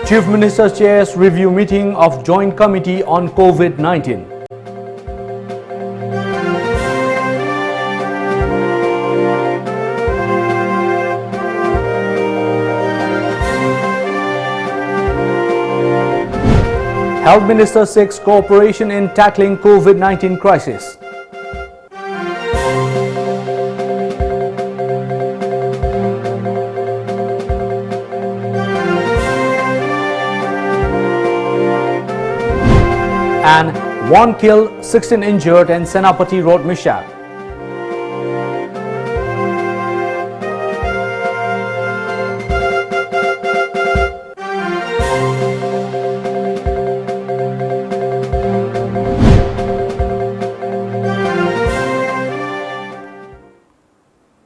Chief Minister chairs review meeting of Joint Committee on COVID-19. Health Minister seeks cooperation in tackling COVID-19 crisis. And 1 killed, 16 injured in Senapati road mishap.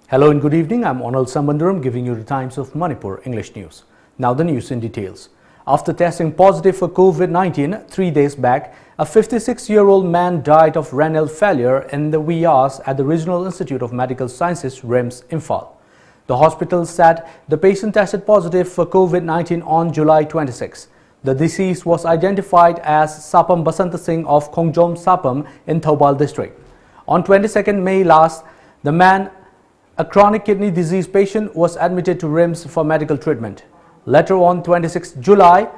Hello and good evening. I'm ONEL Sambanduram giving you the Times of Manipur English News. Now the news in details. After testing positive for COVID-19 3 days back, a 56-year-old man died of renal failure in the wee hours at the Regional Institute of Medical Sciences, RIMS, Imphal. The hospital said the patient tested positive for COVID-19 on July 26. The deceased was identified as Sapam Basanta Singh of Khongjom Sapam in Thoubal district. On 22nd May last, the man, a chronic kidney disease patient, was admitted to RIMS for medical treatment. Later on 26 July,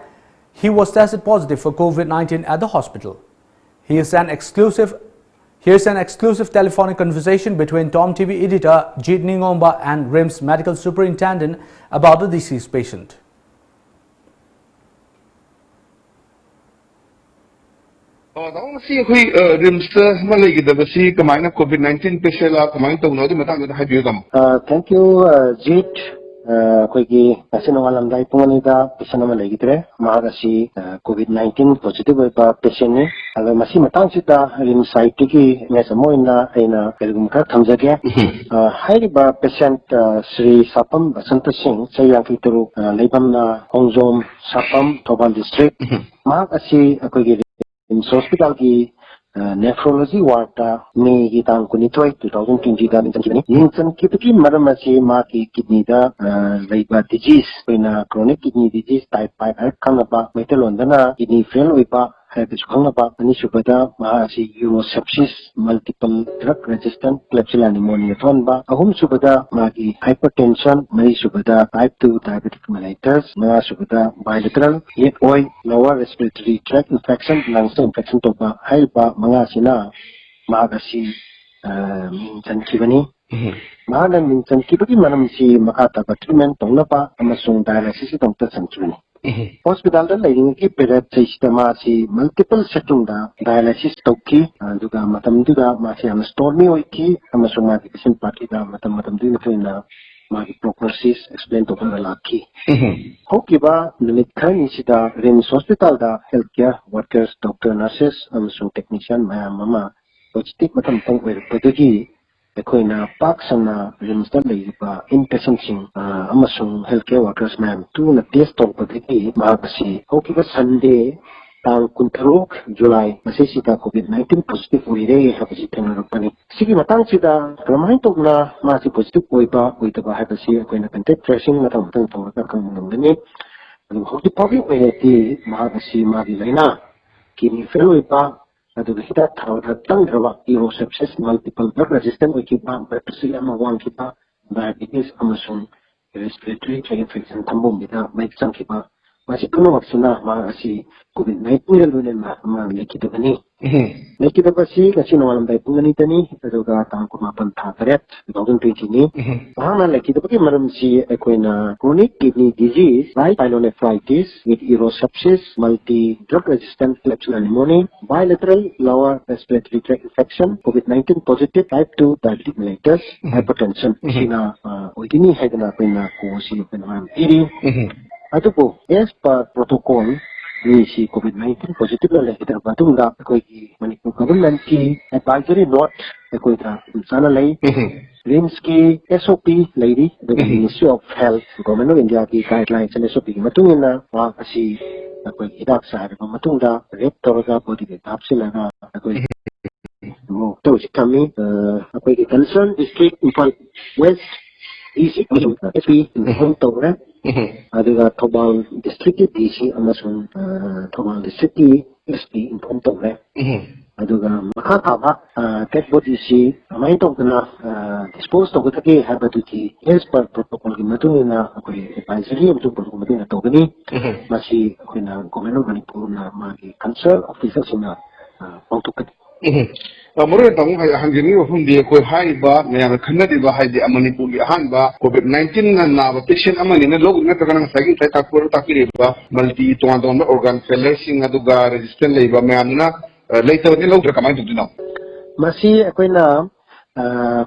he was tested positive for COVID-19 at the hospital. Here's an exclusive telephonic conversation between Tom TV editor Jeet Ningomba and RIMS medical superintendent about the deceased patient. COVID-19 patient thank you, Jeet. Koigi national dai punganida patient ama legidre mahagasi COVID-19 positive ba patient ni alo masi matang sita rim site ki mesamoina aina kelgum ka thamjage hai ba patient Sri Sapam Basanta Singh sayang turu leibam na Khongjom Sapam Thoubal district mahagasi koigi rim hospital ki nephrology ward May gitang kunitoi 2020 da minsan minsan kipiki maramasi ma ki kidney da leiba disease pina chronic kidney disease type 5 kanaba metalondana kidney fail oiba habis kanaba ani subada ma si urosepsis multiple drug resistant klebsiella pneumonia tonba ahum subada ma ki hypertension mari subada type 2 diabetic mellitus ma subada bilateral yet oil lower respiratory tract infection lungs infection toba haiba mga sina magasi minsan kibani mahalan minsan kibaki manam si makata treatment tongna pa amasung dialysis tongta sankibani hospital da leading ki period sistema si multiple setting da dialysis toki duga matam duga ma si am stormy oiki amasung ma patient party da matam du na magi prognosis explain to kana laki hokiba limit kan sida RIMS hospital da healthcare workers doctor nurses amasung technician mama positive matam tong padagi ekoina paksana RIMS da leiba inpatient sing amasung healthcare workers ma'am tu na test to padagi magasi hokiba Sunday tang kuntarok July masih sida COVID-19 positive uire habisi tengarupani sigi matang sida kramahin tok na masih positive oiba oitaba habisi koina contact tracing matang tang ka kang ngani hoki public ti mahasi magi laina kini fail oiba adu kita tang rawa urosepsis multiple drug resistant oikiba bacteria mawang kita diabetes amasung respiratory tract infection tambong bida mic sang kiba masih puno maksuna masih COVID-19 lalunan ma lekita bani lekita basi kasi nawalam dai pungani tani aduga tang kumapan thakaret 2020 ni bahana lekita baki maram si ekoina chronic kidney disease like pyelonephritis with urosepsis multi drug resistant klebsiella pneumonia bilateral lower respiratory tract infection COVID-19 positive type 2 diabetic mellitus hypertension sina oitini haidana pena ko si pena iri Adupo, as per protocol, si COVID-19 positive na kita batung da koigi Manipur government ki advisory note koi ta sana lai RIMS ki SOP lady the Ministry of Health Government of India ki guidelines and SOP matung na wa kasi koi hidak sa matung da rep torga body de tapsila na koi mo to si kami koi concern district Imphal West East SP home to aduga Thobal district ki DC amasung Thobal district ki SP inform tawre aduga makha thaba dead body si amai tawdana dispose tawgaki habatuti as per protocol ki matuna akoi advisory amtu protocol matuna tawgani masi akoina government of Manipur na magi concerned officers na pangtukati Moro tamu hangjini wafum dia koi hai ba ngaya khana di ba hai di Manipur gi han ba COVID-19 na ba patient amani na log na takana sagi sai takpur takiri ba multi ton organ failure sing aduga resistant lei ba mayamna later ni log kamai tu dinaw masi akoina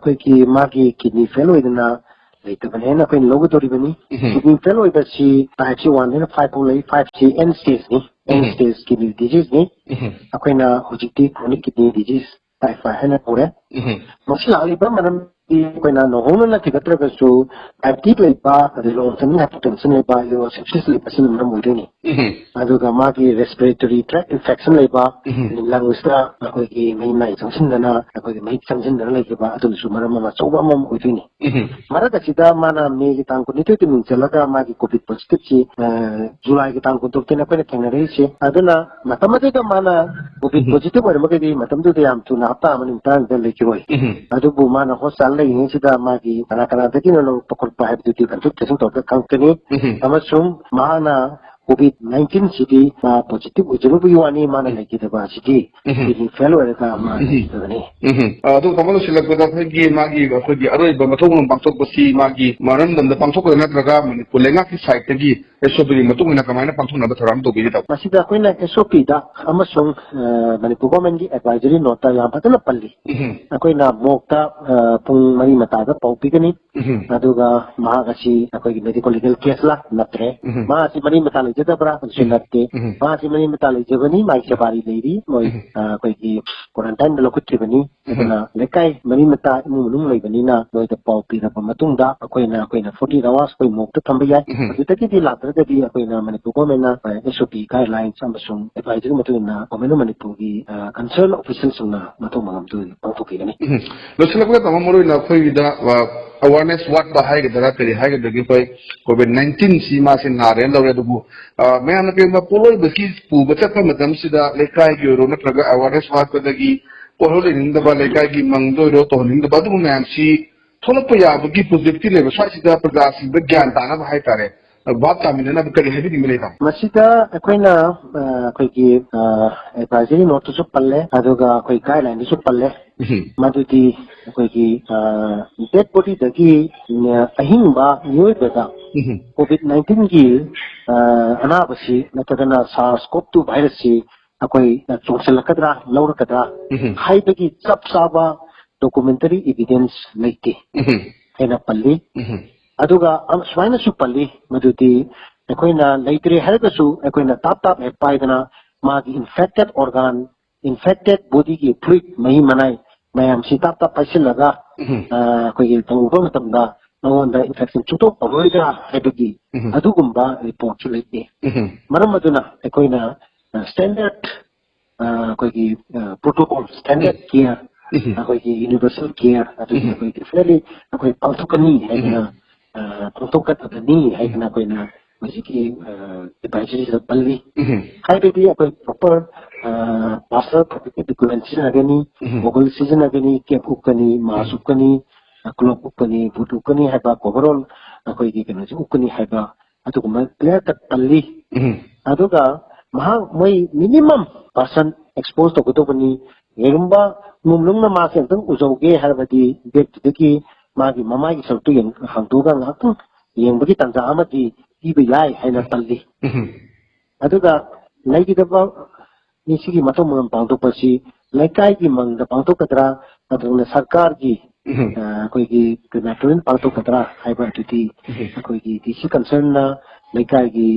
koi ki magi kidney failure na later bane na koi logo tori bani kidney failure ba si actually 1.5 ci end stage ni end stage kidney disease ni akoina hojikti chronic kidney disease type 5 hena pore masih ali ba manam di akoina no hono na tikatra ba so active le ba relo tan hypertension le ba yo sepsis le pasin manam mo ni aduga magi respiratory tract infection le ba lungs ta akoi ki mai mai changsin dana akoi ki mai changsin dana le ba atu su maram ma choba mam mo ni mara ka sida mana me ki tang ko ni te min chalaga magi covid positive chi July ki tang ko to tena ko ne thengna re chi aduna matamate ka mana covid positive or magi matam du yam tu na ta man tan de le ki roi adu bu mana hospital le ni sida magi kana kana de kin no pakol pa ha du ti kan tu te to ka company amasum mana COVID-19 city positive ujuru bu yuani mana lagi deba city ini fellow ka ma ni adu kamalo silak da phagi magi ko di aroi ba mathong bangtok basi magi maran dam da bangtok na traga Manipur lenga ki site gi esobri matung na kamai na bangtok na ba tharam to bi ta masida koina SOP da amasung Manipur government gi advisory nota ya patana palli akoina mokta pung mari mata da paupi gani aduga mahagasi akoi medical legal case la natre ma si mari mata jada bra sunnatte ma si mari mata jabani mai sabari leiri moi koi ki quarantine lo kutti bani na lekai mari mata num lei bani na noi da paupi na matung da akoina 40 hours koi mokta thamba ya adutaki di latra da di akoina Manipur government na SOP guidelines amasung advisory matuna government Manipur gi concerned officials na matung mangam tu pangtuki gani lo silak da tamu moro na khoi da awareness what ba hai ga kari hai ga gi koi COVID-19 si ma sin na ren lo re du me an pe ma poloi ba ki pu ba ta ma dam sida lekai gi ro na traga awareness what ba gi poloi ning da ba lekai gi mang do ro to ning da ba du ma si thola pa ya ba gi positive le ba sa sida praga si ba gyan ta na ba hai tare बात तामिने ना करी है भी मिलेगा मसीदा अखोइना अखोइगी advisory note सु पल्ले अदुगा अखोइ guideline सु पल्ले मदुदी अखोइगी dead body दगी अहिंबा योइबदा कोविड-19 की अनाबसी नतगना SARS-CoV-2 virus सी अखोइ चोंसलकदरा लौरकदरा हाइबगी चप साबा डॉक्यूमेंटरी एविडेंस लेते हैना पल्ली aduga swaina su palli maduti ekoina leitre harasu ekoina tap e paidana magi infected organ infected body ki fluid mai manai mayam si tap paisilaga koi tangba matamda nonda infection chuto avoida hebagi adugumba report chu leite maram maduna ekoina standard koi protocol standard care koi universal care adu koi fairly koi palthukani hai protocol ni hai kana koina masiki advisory sa palli hai be koi proper passer documents agani mobile season agani ke ukani masukani klop ukani butukani hai ba overall koi ki kana ukani hai ba atu ma clear cut palli aduga maha moi minimum person exposed to gotobani yerumba mumlungna ma se tang ujoge harbadi deki magi mamai sartu yang hangtuga ngatu yang bagi tanja amati ibe yai haina talli aduga laigi daba nisigi matom mang pangto pasi laikai ki mang da pangto katra aduna sarkar ki koi ki natural pangto katra haiba tuti koi ki disi concern na laikai ki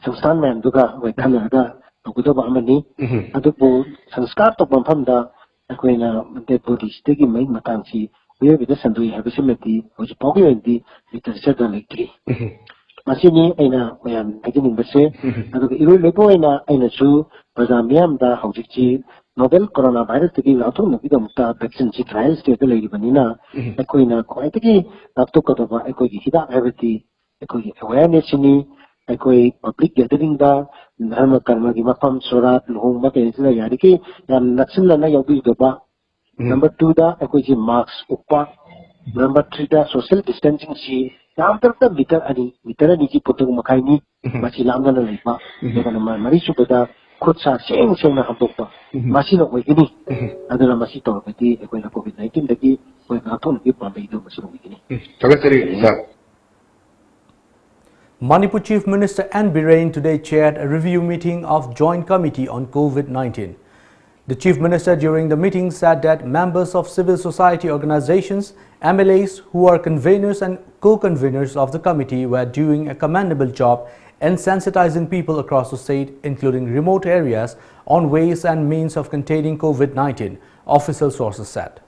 samstan man duga wai khana da kudo ba amani adupo sanskar to pampham da koina de buddhist ki mai matang si we with the sandui have simeti which pogi di literature da lectri masini aina mayan beginning base adu iru lepo aina su prazamiam da hojikchi novel coronavirus ki lato nabi da mutta vaccine chi trials te le banina koina quite ki lapto ko ba ko hida avati ꯑꯩꯈꯣꯏꯒꯤ ꯑꯦꯋꯦꯌꯔꯅꯦꯁꯁꯤꯅꯤ ꯑꯩꯈꯣꯏ public ꯒꯦꯗꯔꯤꯡꯗ ꯙꯔꯃ ꯀꯔꯃꯒꯤ ꯃꯐꯝ ꯁꯣꯔꯥꯠ ꯂꯨꯍꯣꯡꯕ ꯀꯩꯁꯤꯗ ꯌꯥꯔꯤꯈꯩ ꯌꯥꯝ ꯅꯛꯁꯤꯟꯅꯅ ꯌꯥꯎꯕꯤꯗꯕ number 2ꯗ ꯑꯩꯈꯣꯏꯁꯤ marks ꯎꯞꯄ number 3 social distancing सी यामतरता metre अनी पुतुग मखाइनी मसी लामना लेपा एगा नंबर मरी सुबदा खुद सा सेंग सेंग हंतोपा मसी नो ओइगनी अदुना मसी तौरबदी एकोइना कोविड-19 दगी कोइ गाथोन की पाबैदो मसी ओइगनी थगतरी sir Manipur Chief Minister N. Biren today chaired a review meeting of Joint Committee on COVID-19. The Chief Minister during the meeting said that members of civil society organizations, MLAs who are conveners and co-conveners of the committee were doing a commendable job in sensitizing people across the state, including remote areas, on ways and means of containing COVID-19, official sources said.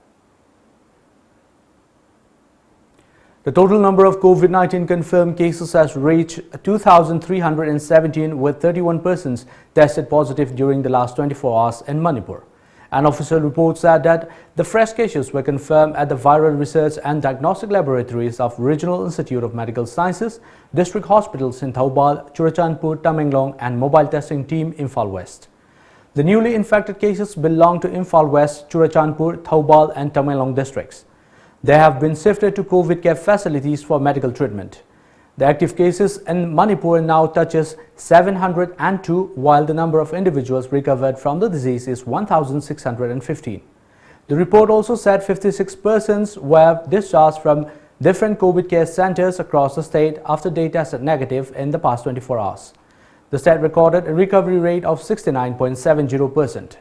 The total number of COVID-19 confirmed cases has reached 2,317 with 31 persons tested positive during the last 24 hours in Manipur. An official report said that the fresh cases were confirmed at the Viral Research and Diagnostic Laboratories of Regional Institute of Medical Sciences, district hospitals in Thoubal, Churachandpur, Tamenglong and mobile testing team Imphal West. The newly infected cases belong to Imphal West, Churachandpur, Thoubal and Tamenglong districts. They have been shifted to COVID care facilities for medical treatment. The active cases in Manipur now touches 702, while the number of individuals recovered from the disease is 1,615. The report also said 56 persons were discharged from different COVID care centers across the state after they tested negative in the past 24 hours. The state recorded a recovery rate of 69.70%.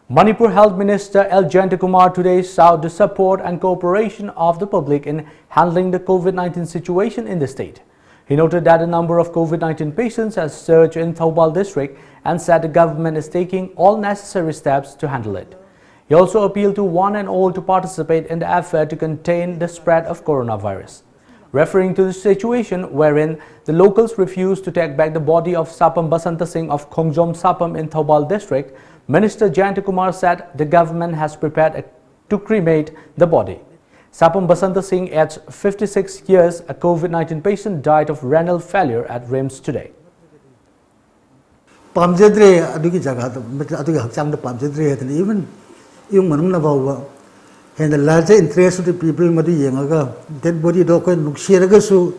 Manipur Health Minister L. Jayantakumar today sought the support and cooperation of the public in handling the COVID-19 situation in the state. He noted that the number of COVID-19 patients has surged in Thoubal district and said the government is taking all necessary steps to handle it. He also appealed to one and all to participate in the effort to contain the spread of coronavirus. Referring to the situation wherein the locals refused to take back the body of Sapam Basanta Singh of Khongjom Sapam in Thoubal district, Minister Jayantakumar said the government has prepared to cremate the body. Sapam Basanta Singh, aged 56 years, a COVID-19 patient, died of renal failure at RIMS today. Pamjadre adugi jaga adugi hakchang da pamjadre hatani even yung manung na bawa and the larger interest of the people madu yengaga dead body do ko nuksiraga su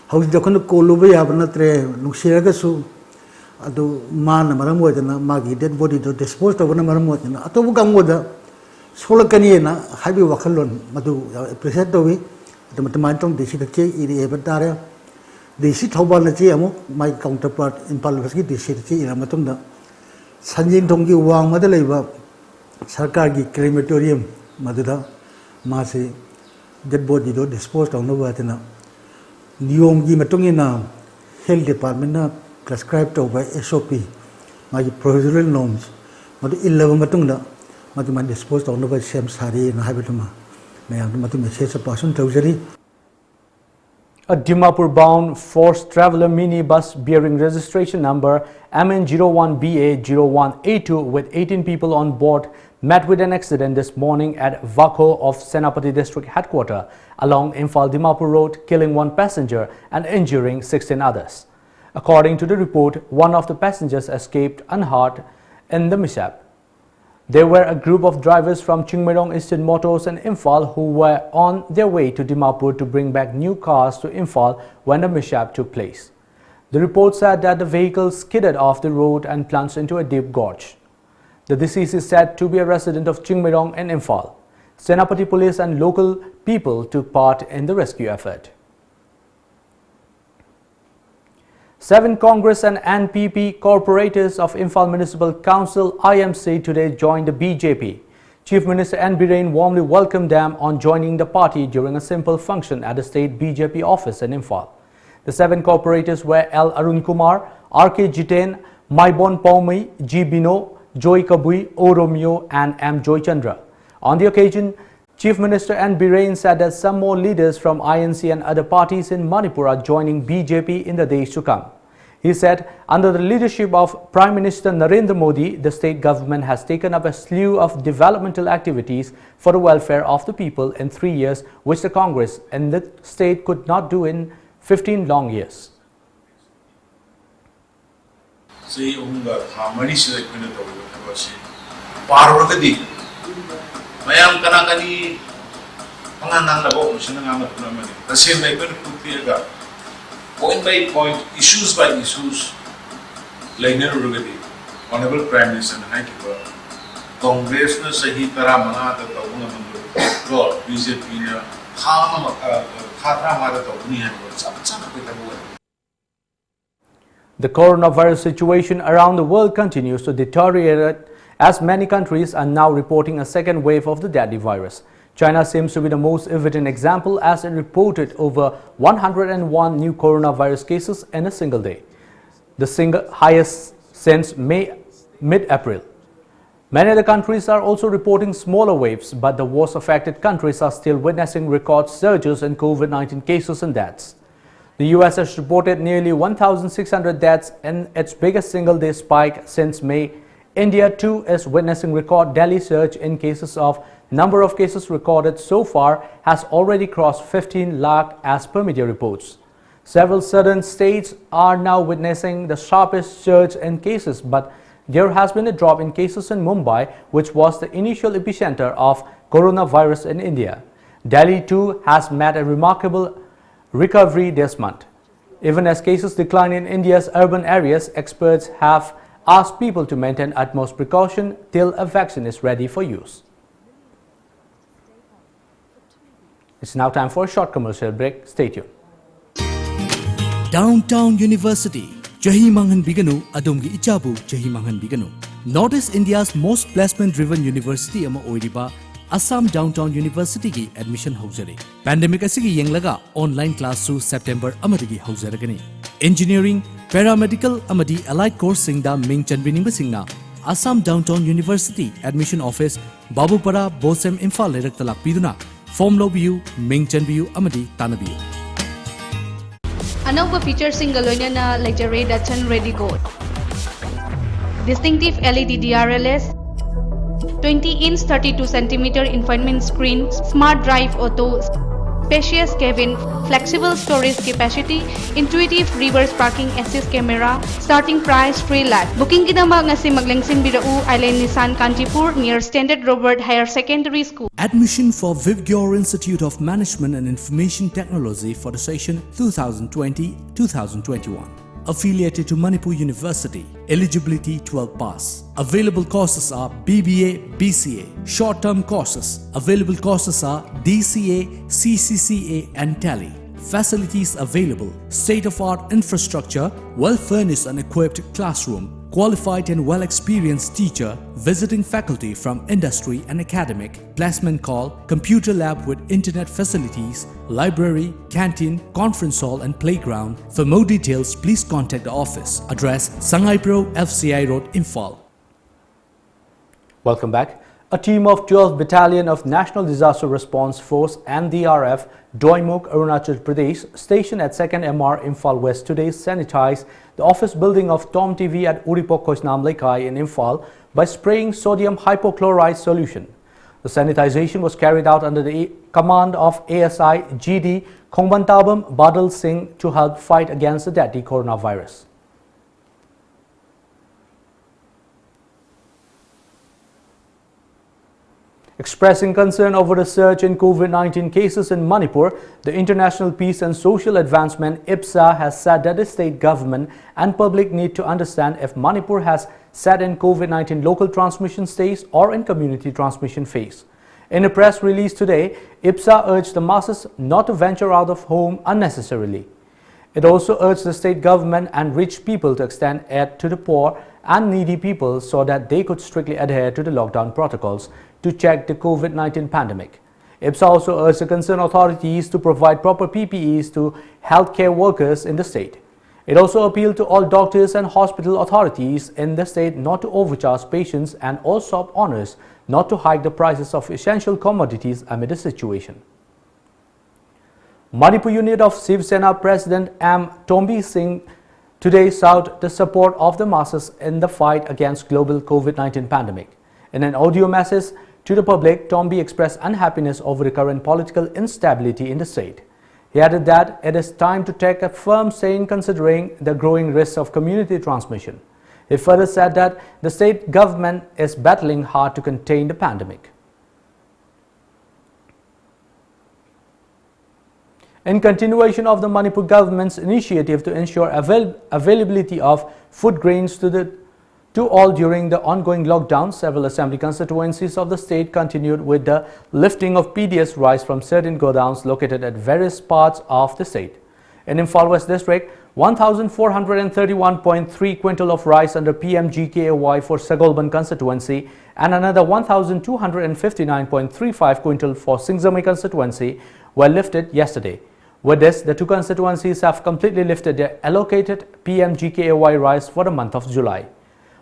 how dokon ko luba yabna tre nuksiraga su adu man maram wo na magi dead body do disposed of na maram wo na atobu gamoda solakani na habi wakalon madu appreciate do wi the matamantong desi ke iri ebatare desi Thoubal na chi amu my counterpart in Palvaski desi chi ira matumda sanjin thonggi wang mada leiba sarkar gi crematorium maduda mase dead body do disposed of no watina niyom gi matungina health department na prescribed by SOP magi procedural norms madu 11 matungda madu man disposed of no by same sari na habituma mayam madu message person tawjari. A Dimapur-bound forced traveler minibus bearing registration number MN01BA0182 with 18 people on board met with an accident this morning at Vakho of Senapati district headquarters along Imphal-Dimapur road, killing one passenger and injuring 16 others. According to the report, one of the passengers escaped unhurt in the mishap. There were a group of drivers from Chingmerong Eastern Motors and Imphal who were on their way to Dimapur to bring back new cars to Imphal when the mishap took place. The report said that the vehicle skidded off the road and plunged into a deep gorge. The deceased is said to be a resident of Chingmerong and Imphal. Senapati police and local people took part in the rescue effort. 7 Congress and NPP corporators of Imphal Municipal Council IMC today joined the BJP. Chief Minister N. Biren warmly welcomed them on joining the party during a simple function at the state BJP office in Imphal. The 7 corporators were L. Arun Kumar, R.K. Jiten, Maibon Paumai, G. Bino, Joy Kabui, O. Romeo and M. Joy Chandra. On the occasion, Chief Minister N. Biren said that some more leaders from INC and other parties in Manipur are joining BJP in the days to come. He He said, under the leadership of Prime Minister Narendra Modi, the state government has taken up a slew of developmental activities for the welfare of the people in 3 years, which the Congress and the state could not do in 15 long years. Point by point, issues by issues, Honorable Prime Minister Congress na sahi tara mga tataw BJP na The coronavirus situation around the world continues to deteriorate as many countries are now reporting a second wave of the deadly virus. China seems to be the most evident example as it reported over 101 new coronavirus cases in a single day, the single highest since mid-April. Many other countries are also reporting smaller waves, but the worst affected countries are still witnessing record surges in COVID-19 cases and deaths. The US has reported nearly 1,600 deaths in its biggest single-day spike since May. India too is witnessing record daily surge in cases. Of number of cases recorded so far has already crossed 15 lakh as per media reports. Several southern states are now witnessing the sharpest surge in cases, but there has been a drop in cases in Mumbai, which was the initial epicenter of coronavirus in India. Delhi too has made a remarkable recovery this month. Even as cases decline in India's urban areas, experts have asked people to maintain utmost precaution till a vaccine is ready for use. It's now time for a short commercial break. Stay tuned. Downtown University, Chahi Manghan Biganu, Adumgi Ichabu, Chahi Manghan Biganu. Northeast India's most placement-driven university ama oiriba Assam Downtown University ki admission haujare. Pandemic asigi yenglaga online class su September amadagi haujaragani. Engineering, paramedical amadi allied course singda ming chanbining singna Assam Downtown University admission office Babupara Bosem Imphal lerak talak piduna form lobiyu ming chanbiyu amadi tanabiyu. Anova featuresinga loinana lecture Datsun Ready Gold. Distinctive LED DRLS, 20-inch 32cm infotainment screen, smart drive auto, spacious cabin, flexible storage capacity, intuitive reverse parking assist camera, starting price 3 lakh. Booking kinama nga si Maglangsin Birau Island Nissan Kanchipur near Standard Robert Higher Secondary School. Admission for Vivgyor Institute of Management and Information Technology for the session 2020-2021. Affiliated to Manipur University. Eligibility 12 pass. Available courses are BBA, BCA. Short-term courses. Available courses are DCA, CCCA and Tally. Facilities available. State-of-art infrastructure, well-furnished and equipped classroom. Qualified and well-experienced teacher, visiting faculty from industry and academic, placement call, computer lab with internet facilities, library, canteen, conference hall and playground. For more details, please contact the office. Address Sangai Pro, FCI Road, Imphal. Welcome back. A team of 12th Battalion of National Disaster Response Force NDRF, Doimuk, Arunachal Pradesh, stationed at 2nd MR Imphal West today sanitized the office building of Tom TV at Uripok Koisnam Lekai in Imphal by spraying sodium hypochlorite solution. The sanitization was carried out under the command of ASI GD Khongbantabam Badal Singh to help fight against the deadly coronavirus. Expressing concern over the surge in COVID-19 cases in Manipur, the International Peace and Social Advancement IPSA has said that the state government and public need to understand if Manipur has sat in COVID-19 local transmission stage or in community transmission phase. In a press release today, IPSA urged the masses not to venture out of home unnecessarily. It also urged the state government and rich people to extend aid to the poor and needy people so that they could strictly adhere to the lockdown protocols to check the COVID-19 pandemic. IPSA also urged the concerned authorities to provide proper PPEs to healthcare workers in the state. It also appealed to all doctors and hospital authorities in the state not to overcharge patients and all shop owners not to hike the prices of essential commodities amid the situation. Manipur unit of Shiv Sena President M. Tombi Singh today sought the support of the masses in the fight against global COVID-19 pandemic. In an audio message to the public, Tomby expressed unhappiness over the current political instability in the state. He added that it is time to take a firm stand considering the growing risks of community transmission. He further said that the state government is battling hard to contain the pandemic. In continuation of the Manipur government's initiative to ensure availability of food grains to all during the ongoing lockdown, several assembly constituencies of the state continued with the lifting of PDS rice from certain godowns located at various parts of the state. In Imphal West District, 1,431.3 quintal of rice under PMGKAY for Sagolban constituency and another 1,259.35 quintal for Singzami constituency were lifted yesterday. With this, the two constituencies have completely lifted their allocated PMGKAY rice for the month of July.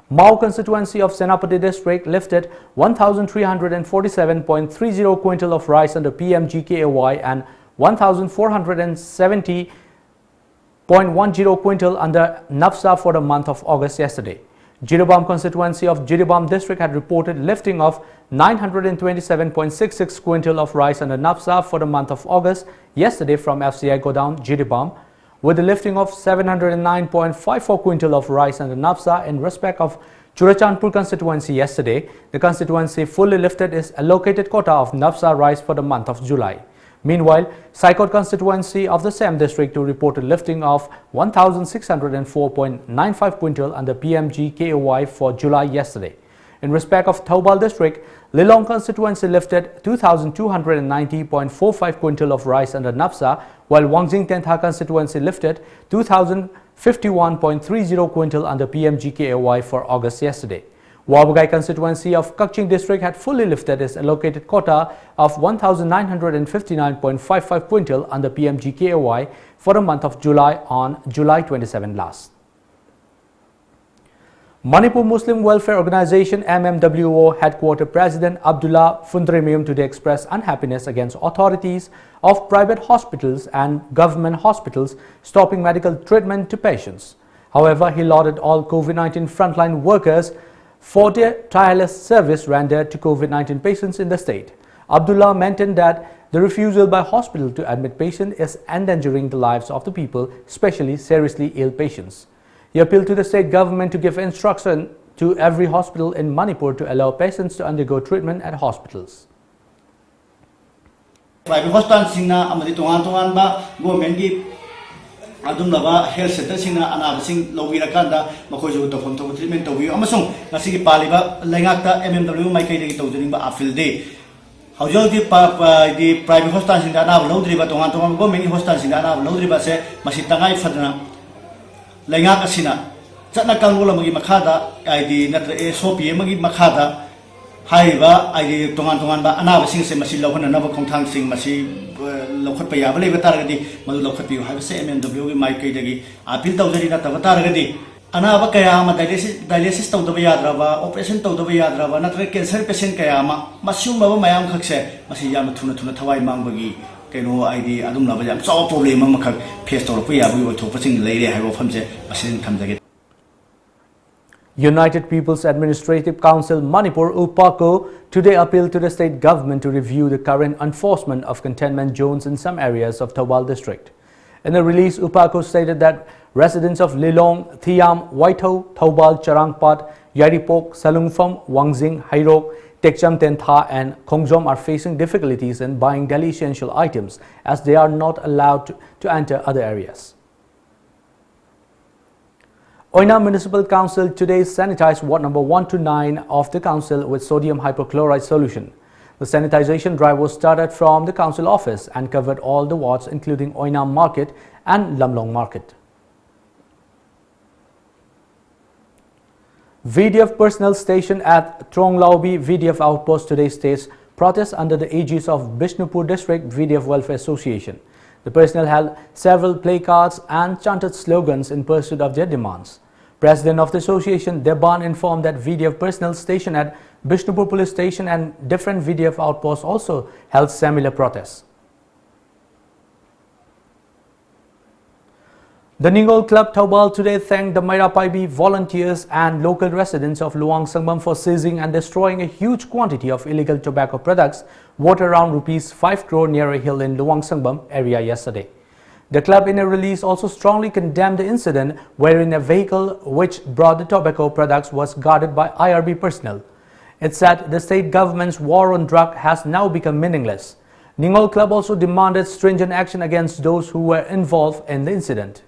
Mao constituency of Senapati district lifted 1,347.30 quintal of rice under PMGKAY and 1,470.10 quintal under NAFSA for the month of August yesterday. Jiribam constituency of Jiribam district had reported lifting of 927.66 quintal of rice under NAFSA for the month of August yesterday from FCI Godown, Jiribam, with the lifting of 709.54 quintal of rice under NAFSA in respect of Churachandpur constituency yesterday. The constituency fully lifted its allocated quota of NAFSA rice for the month of July. Meanwhile, Saikot constituency of the same district reported lifting of 1,604.95 quintal under PMGKAY for July yesterday. In respect of Thoubal district, Lilong constituency lifted 2,290.45 quintal of rice under NAFSA, while Wangjing Tentha constituency lifted 2,051.30 quintal under PMGKAY for August yesterday. Wabugai constituency of Kakching district had fully lifted its allocated quota of 1,959.55 quintal under PMGKAY for the month of July on July 27 last. Manipur Muslim Welfare Organization MMWO headquarter President Abdullah Fundremium today expressed unhappiness against authorities of private hospitals and government hospitals stopping medical treatment to patients. However, he lauded all COVID-19 frontline workers for their tireless service rendered to COVID-19 patients in the state. Abdullah maintained that the refusal by hospital to admit patients is endangering the lives of the people, especially seriously ill patients. He appealed to the state government to give instruction to every hospital in Manipur to allow patients to undergo treatment at hospitals. Private hospitals singna amadi tongan ba government gi adumlaba health center singna anabasing lawira-kanda makoju to phone to treatment to view amasung ngasigi paliba lengakta MMW maikai degi tawjering ba appeal de haujo di private hospitals singna anab lawdriba tongan government hospitals singna anab lawdriba se masitangai fadna lengak asina chatna kangula magi makhada ID natra SOP magi makhada haiba ID tongan ba anabasing se masi lawhana naba khongthang sing masi lawkhat pa yaba leba taragadi madu lawkhat piu haiba se MMW gi maikai degi appeal tawjari na taba taragadi anaba kaya ma dialysis tawdaba yadraba operation tawdaba yadraba natra cancer patient kaya ma masum ba mayam khakse masi yam thuna thawai mangbagi keno ID adum laba jam chaw problem ma khak face tawra pa yabu othopasing leire haiba famse masin thamjage. United People's Administrative Council Manipur UPACO today appealed to the state government to review the current enforcement of containment zones in some areas of Thoubal district. In a release, UPACO stated that residents of Lilong, Thiam, Waitho, Thoubal, Charangpat, Yaripok, Salungfam, Wangjing, Hairok, Tekcham Tentha and Khongjom are facing difficulties in buying daily essential items as they are not allowed to enter other areas. ONEL Municipal Council today sanitized ward number 1 to 9 of the council with sodium hypochlorite solution. The sanitization drive was started from the council office and covered all the wards including Oinam Market and Lamlong Market. VDF personnel stationed at Tronglaubi VDF outpost today staged protests under the aegis of Bishnupur District VDF Welfare Association. The personnel held several placards and chanted slogans in pursuit of their demands. President of the association, Deban, informed that VDF personnel stationed at Bishnupur Police Station and different VDF outposts also held similar protests. The Ningol Club Taubal today thanked the Mairapaibi volunteers and local residents of Luang Sangbam for seizing and destroying a huge quantity of illegal tobacco products worth around rupees 5 crore near a hill in Luang Sangbam area yesterday. The club in a release also strongly condemned the incident wherein a vehicle which brought the tobacco products was guarded by IRB personnel. It said the state government's war on drug has now become meaningless. Ningol Club also demanded stringent action against those who were involved in the incident.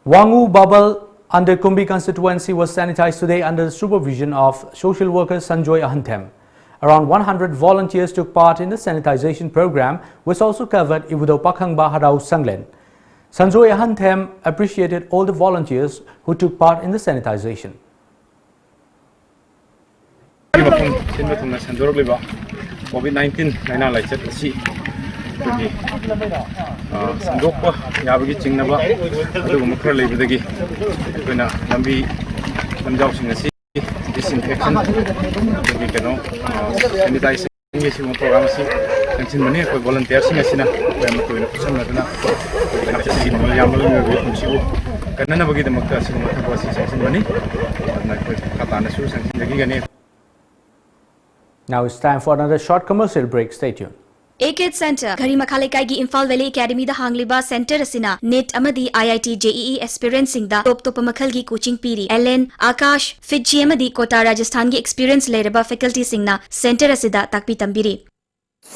Wangu Babal under Kumbi constituency was sanitized today under the supervision of social worker Sanjoy Ahantem. Around 100 volunteers took part in the sanitization program, which also covered Ibudo Pakhangba Harau Sanglen. Sanjoy Ahantem appreciated all the volunteers who took part in the sanitization. COVID-19 laina lai chat asi ki sandok pa yabagi chingna ba adu mukra leibadagi koina lambi lamjau sing asi disinfection ki keno sanitization ni sing program si tension mani ko volunteer sing asina ko am to ina na koina chisi ni yamal ni kunsi kana na bagi damak asina ko si tension mani na ko kata na su tension lagi gani. Now it's time for another short commercial break. Stay tuned. AKID Center, Gari Makhalekai gi Imphal Valley Academy da hangliba center asina NET amadi IIT JEE experience sing da top makhal gi coaching piri. LN, Akash, FITG amadi Kota Rajasthan gi experience leraba faculty sing na center asida takpi tambiri.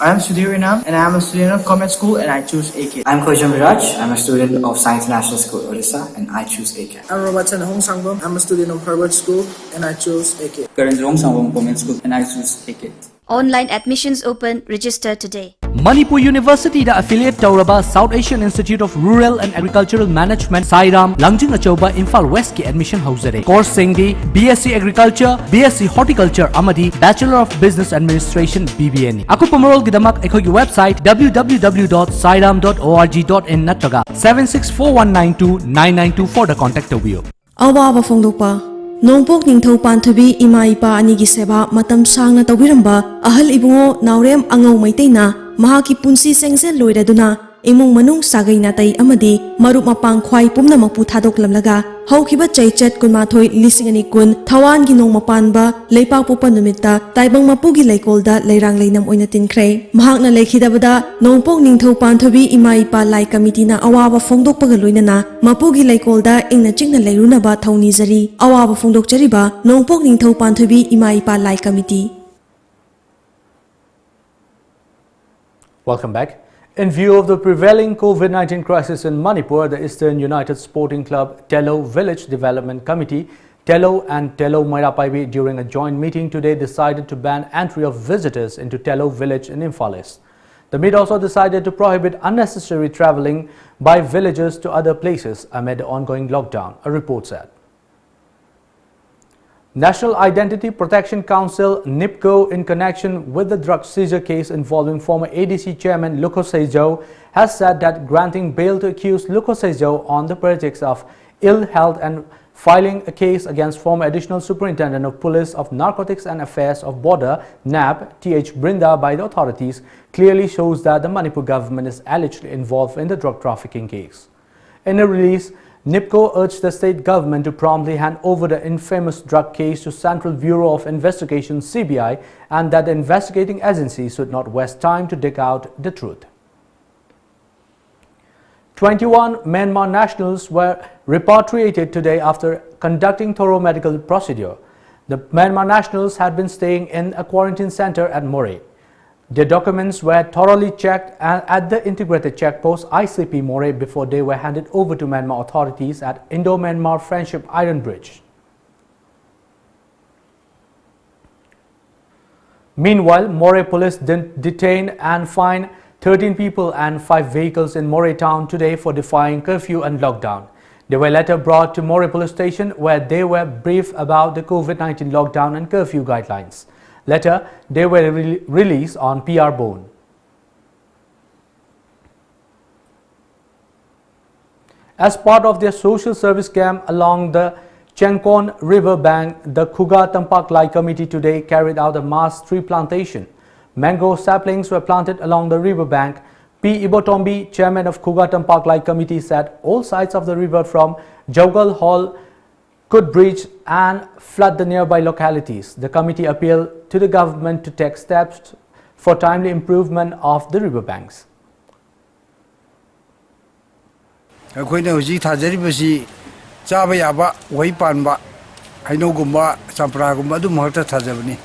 I am Sudhir Rinam and I am a student of Commerce School and I choose AKID. I am Khojam Viraj. I am a student of Science National School, Odisha and I choose AKID. I am Robatan Hong Sangbam. I am a student of Harvard School and I choose AKID. Karan Hong Sangbam Government School and I choose AKID. Online admissions open. Register today. Manipur University da affiliate Tauraba South Asian Institute of Rural and Agricultural Management Sairam Langjing Achoba Imphal West ki admission hausare. Course singdi BSc Agriculture, BSc Horticulture amadi Bachelor of Business Administration BBN. Aku pamarol gidamak ekhogi website www.sairam.org.in natraga 7641929924 da contact tabiyo. Awaba Fongdopa Nongpok Ningthau Panthabi Ima Ipa Anigi Seba Matam Sangna Tawiramba Ahal Ibungo Naurem Angau Maitena Mahaki Punsi Sengzen Loiraduna Imung Manung Sagai Natai Amadi Marup Mapang Khwai Pumna Mapu Thadok Lamlaga Haukiba Chaichat Kunmathoi Lisingani Kun Thawan gi Nong Mapanba Leipak Popa Numita Taibang Mapugi Laikolda Leirang Leinam Oina Tinkre Mahakna Lekhidabada Nongpok Ningthau Panthabi Ima Ipa Lai Committee na Awaba Fongdok Pagaloinana Mapugi Laikolda Ingna Chingna Leirunaba Thauni Zari Awaba Fongdok Chariba Nongpok Ningthau Panthabi Ima Ipa Lai Committee. Welcome back. In view of the prevailing COVID-19 crisis in Manipur, the Eastern United Sporting Club Tello Village Development Committee, Tello and Tello Mairapaibi during a joint meeting today decided to ban entry of visitors into Tello Village in Imphal East. The meet also decided to prohibit unnecessary travelling by villagers to other places amid the ongoing lockdown, a report said. National Identity Protection Council NIPCO, in connection with the drug seizure case involving former ADC chairman Luko Seijo, has said that granting bail to accused Luko Seijo on the pretext of ill health and filing a case against former Additional Superintendent of Police of Narcotics and Affairs of Border NAB T.H. Brinda by the authorities clearly shows that the Manipur government is allegedly involved in the drug trafficking case. In a release, NIPCO urged the state government to promptly hand over the infamous drug case to Central Bureau of Investigation (CBI) and that the investigating agency should not waste time to dig out the truth. 21 Myanmar nationals were repatriated today after conducting thorough medical procedure. The Myanmar nationals had been staying in a quarantine center at Moreh. Their documents were thoroughly checked at the integrated checkpost ICP Moreh before they were handed over to Myanmar authorities at Indo-Myanmar Friendship Iron Bridge. Meanwhile, Moreh police detained and fined 13 people and 5 vehicles in Moreh town today for defying curfew and lockdown. They were later brought to Moreh police station where they were briefed about the COVID-19 lockdown and curfew guidelines. Later, they were released on PR bond. As part of their social service camp along the Chengkon River bank, the Khuga Tampak Lai Committee today carried out a mass tree plantation. Mango saplings were planted along the river bank. P. Ibotombi, chairman of Khugatam Park Light Committee, said all sides of the river from Jaugal Hall could breach and flood the nearby localities. The committee appealed to the government to take steps for timely improvement of the riverbanks. ꯑꯩꯈꯣꯏꯅ ꯍꯧꯖꯤꯛ ꯊꯥꯖꯔꯤꯕꯁꯤ ꯆꯥꯕ ꯌꯥꯕ ꯎꯍꯩ ꯄꯥꯟꯕ ꯍꯩꯅꯧꯒꯨꯝꯕ ꯆꯝꯄ꯭ꯔꯥꯒꯨꯝꯕ ꯑꯗꯨꯝ ꯈꯛꯇ ꯊꯥꯖꯕꯅꯤ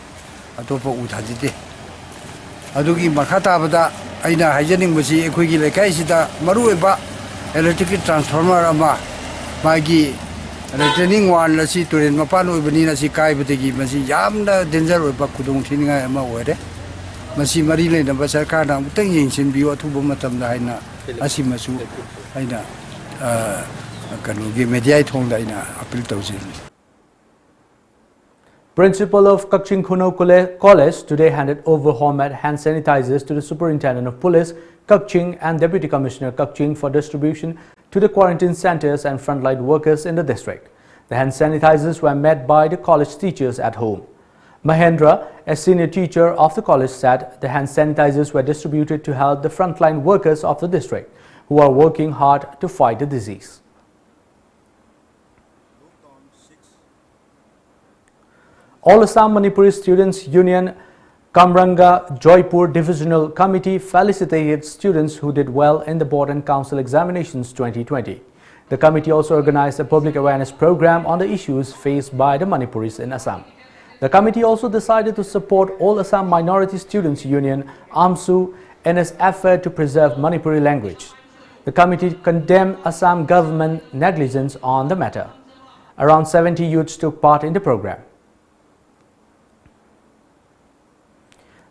ꯑꯇꯣꯞꯄ ꯎ ꯊꯥꯖꯗꯦ ꯑꯗꯨꯒꯤ ꯃꯈꯥ ꯇꯥꯕꯗ ꯑꯩꯅ ꯍꯥꯏꯖꯅꯤꯡꯕꯁꯤ ꯑꯩꯈꯣꯏꯒꯤ ꯂꯩꯀꯥꯏꯁꯤꯗ ꯃꯔꯨꯑꯣꯏꯕ ꯏꯂꯦꯛꯇ꯭ꯔꯤꯛꯀꯤ ꯇ꯭ꯔꯥꯟꯁꯐꯣꯔꯃꯔ ꯑꯃ ꯃꯥꯒꯤ ꯔꯤꯇꯔꯅꯤꯡ ꯋꯥꯜ ꯑꯁꯤ ꯇꯨꯔꯦꯟ ꯃꯄꯥꯟ ꯑꯣꯏꯕꯅꯤꯅ ꯁꯤ ꯀꯥꯏꯕꯗꯒꯤ ꯃꯁꯤ ꯌꯥꯝꯅ ꯗꯦꯟꯖꯔ ꯑꯣꯏꯕ ꯈꯨꯗꯣꯡꯊꯤꯅꯤꯡꯉꯥꯏ ꯑꯃ ꯑꯣꯏꯔꯦ ꯃꯁꯤ ꯃꯔꯤ ꯂꯩꯅꯕ ꯁꯔꯀꯥꯔꯅ ꯑꯃꯨꯛꯇꯪ ꯌꯦꯡꯁꯤꯟꯕꯤꯌꯨ ꯑꯊꯨꯕ ꯃꯇꯝꯗ ꯍꯥꯏꯅ ꯑꯁꯤꯃꯁꯨ ꯑꯩꯅ media thongda ina appeal tawjin. Principal of Kakching Khuno College today handed over homemade hand sanitizers to the Superintendent of Police Kakching and Deputy Commissioner Kakching for distribution to the quarantine centers and frontline workers in the district. The hand sanitizers were made by the college teachers at home. Mahendra, a senior teacher of the college, said the hand sanitizers were distributed to help the frontline workers of the district who are working hard to fight the disease. All Assam Manipuri Students Union Kamranga Joypur Divisional Committee felicitated students who did well in the Board and Council Examinations 2020. The committee also organized a public awareness program on the issues faced by the Manipuris in Assam. The committee also decided to support All Assam Minority Students Union AMSU in its effort to preserve Manipuri language. The committee condemned Assam government negligence on the matter. Around 70 youths took part in the program.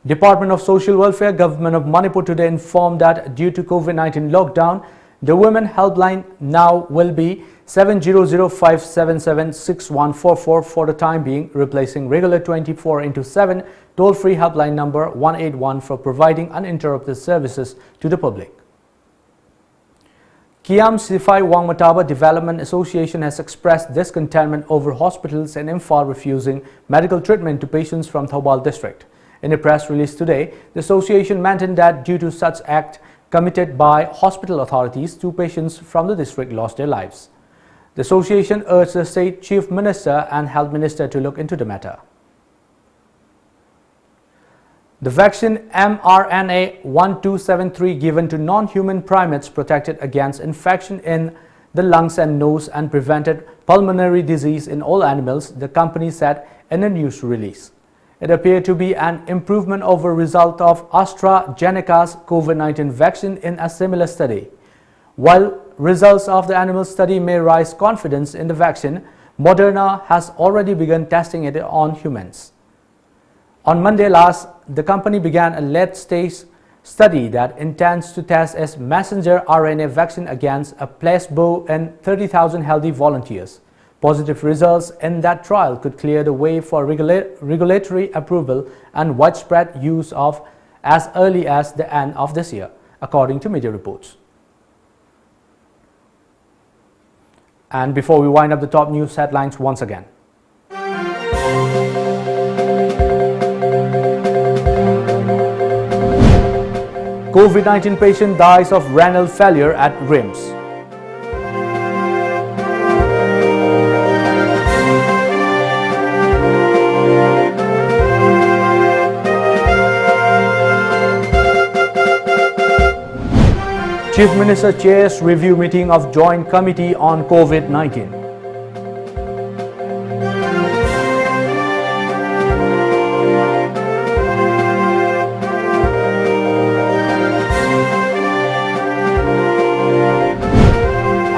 Department of Social Welfare, Government of Manipur today informed that due to COVID-19 lockdown, the Women Helpline now will be 7005776144 for the time being, replacing regular 24/7 toll-free helpline number 181 for providing uninterrupted services to the public. Kiam Sifai Wangmataba Development Association has expressed discontentment over hospitals in Imphal refusing medical treatment to patients from Thoubal district. In a press release today, the association maintained that due to such act committed by hospital authorities, 2 patients from the district lost their lives. The association urged the State Chief Minister and Health Minister to look into the matter. The vaccine mRNA 1273 given to non-human primates protected against infection in the lungs and nose and prevented pulmonary disease in all animals, the company said in a news release. It appeared to be an improvement over result of AstraZeneca's COVID-19 vaccine in a similar study. While results of the animal study may raise confidence in the vaccine, Moderna has already begun testing it on humans. On Monday last, the company began a late-stage study that intends to test its messenger RNA vaccine against a placebo in 30,000 healthy volunteers. Positive results in that trial could clear the way for regulatory approval and widespread use of as early as the end of this year, according to media reports. And before we wind up the top news headlines once again. COVID-19 patient dies of renal failure at RIMS. Chief Minister chairs review meeting of Joint Committee on COVID-19.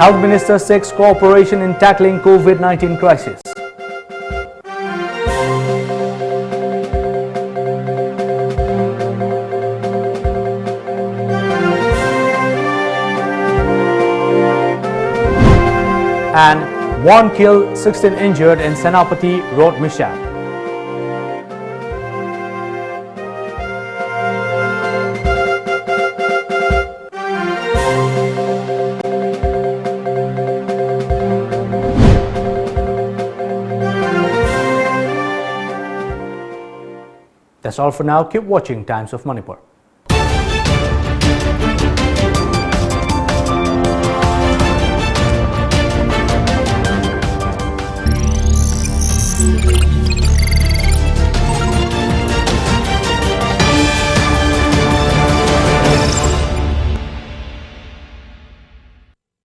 Health Minister seeks cooperation in tackling COVID-19 crisis. And 1 killed, 16 injured in Senapati road mishap. That's all for now. Keep watching Times of Manipur.